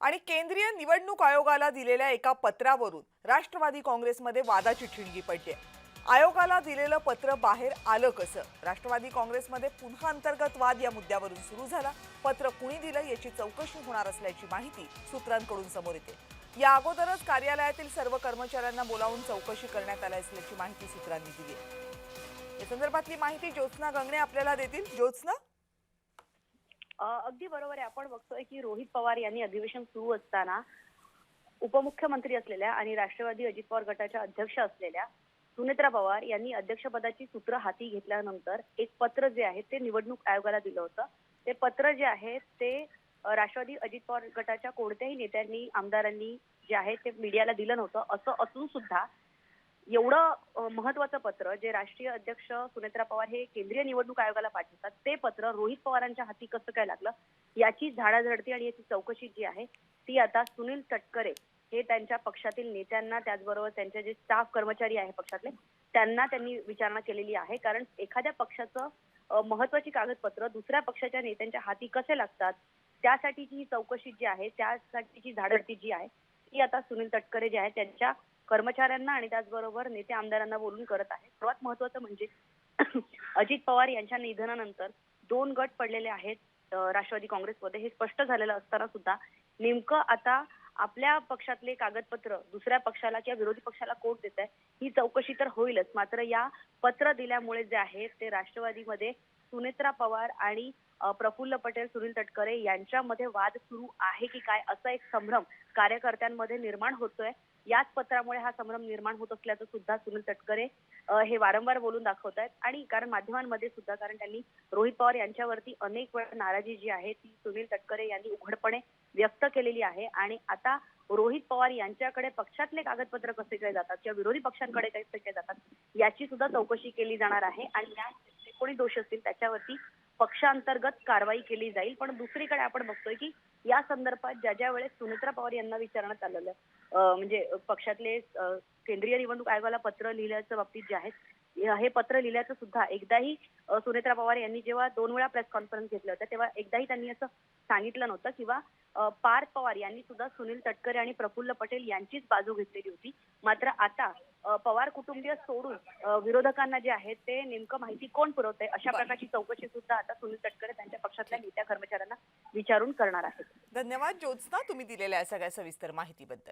आणि केंद्रीय निवडणूक आयोगाला दिलेल्या एका पत्रावरून राष्ट्रवादी काँग्रेसमध्ये वादाची ठिणगी पडली आहे. आयोगाला दिलेलं पत्र बाहेर आलं कसं? राष्ट्रवादी काँग्रेसमध्ये पुन्हा अंतर्गत वाद या मुद्द्यावरून सुरू झाला. पत्र कुणी दिलं याची चौकशी होणार असल्याची माहिती सूत्रांकडून समोर येते. या अगोदरच कार्यालयातील सर्व कर्मचाऱ्यांना बोलावून चौकशी करण्यात आली असल्याची माहिती सूत्रांनी दिली आहे. या संदर्भातली माहिती ज्योत्स्ना गंगणे आपल्याला देतील. ज्योत्स्ना, अगदी बरोबर आहे. आपण बघतोय की रोहित पवार यांनी अधिवेशन सुरू असताना उपमुख्यमंत्री असलेल्या आणि राष्ट्रवादी अजित पवार गटाच्या अध्यक्ष असलेल्या सुनेत्रा पवार यांनी अध्यक्षपदाची सूत्र हाती घेतल्यानंतर एक पत्र जे आहे ते निवडणूक आयोगाला दिलं होतं. ते पत्र जे आहे ते राष्ट्रवादी अजित पवार गटाच्या कोणत्याही नेत्यांनी आमदारांनी जे आहे ते मीडियाला दिलं नव्हतं. असं असून सुद्धा एवढं महत्वाचं पत्र जे राष्ट्रीय अध्यक्ष सुनेत्रा पवार हे केंद्रीय निवडणूक आयोगाला पाठवतात ते पत्र रोहित पवारांच्या हाती कसं काय लागलं याची झाडाझडती आणि याची चौकशी जी आहे ती आता सुनील तटकरे हे त्यांच्या पक्षातील नेत्यांना त्याचबरोबर त्यांचे जे स्टाफ कर्मचारी आहे पक्षातले त्यांना त्यांनी विचारणा केलेली आहे. कारण एखाद्या पक्षाचं महत्वाची कागदपत्र दुसऱ्या पक्षाच्या नेत्यांच्या हाती कसे लागतात त्यासाठीची ही चौकशी जी आहे त्यासाठीची झाडाझडती जी आहे ती आता सुनील तटकरे जे आहे त्यांच्या कर्मचाऱ्यांना आणि त्याचबरोबर नेते आमदारांना बोलून करत आहे. सर्वात महत्वाचं म्हणजे अजित पवार यांच्या निधनानंतर 2 गट पडलेले आहेत राष्ट्रवादी काँग्रेसमध्ये. हे स्पष्ट झालेलं असताना सुद्धा नेमकं आता आपल्या पक्षातले कागदपत्र दुसऱ्या पक्षाला किंवा विरोधी पक्षाला कोण देत आहे ही चौकशी तर होईलच. मात्र या पत्र दिल्यामुळे जे आहे ते राष्ट्रवादीमध्ये सुनेत्रा पवार आणि प्रफुल्ल पटेल सुनील तटकरे यांच्यामध्ये वाद सुरू आहे की काय असा एक संभ्रम कार्यकर्त्यांमध्ये निर्माण होतोय. याच पत्रामुळे हा संभ्रम निर्माण होत असल्याचं सुद्धा सुनील तटकरे हे वारंवार बोलून दाखवत आहेत. आणि कारण माध्यमांमध्ये सुद्धा कारण त्यांनी रोहित पवार यांच्यावरती अनेक वेळा नाराजी जी आहे ती सुनील तटकरे यांनी उघडपणे व्यक्त केलेली आहे. आणि आता रोहित पवार यांच्याकडे पक्षातले कागदपत्र कसे काय जातात किंवा विरोधी पक्षांकडे कसे काय जातात याची सुद्धा चौकशी केली जाणार आहे. आणि या कोणी दोष असतील त्याच्यावरती पक्षांतर्गत कारवाई केली जाईल. पण दुसरीकडे आपण बघतोय की या संदर्भात ज्या वेळेस सुनेत्रा पवार यांना विचारण्यात आलेलं म्हणजे पक्षातले केंद्रीय निवडणूक आयोगाला पत्र लिहिल्याच्या बाबतीत जे आहे हे पत्र लिहिल्याचं सुद्धा एकदाही सुनेत्रा पवार यांनी जेव्हा 2 वेळा प्रेस कॉन्फरन्स घेतल्या होत्या तेव्हा एकदाही त्यांनी असं सांगितलं नव्हतं किंवा पार्थ पवार यांनी सुद्धा सुनील तटकरे आणि प्रफुल्ल पटेल यांचीच बाजू घेतलेली होती. मात्र आता पवार कुटुंबीय सोडून विरोधकांना जे आहे ते नेमकं माहिती कोण पुरवतंय अशा प्रकारची चौकशी सुद्धा आता सुनील तटकरे त्यांच्या पक्षातल्या नेत्या कर्मचाऱ्यांना विचारून करणार आहेत. धन्यवाद ज्योत्स्ना, तुम्ही दिलेल्या या सगळ्या सविस्तर माहितीबद्दल.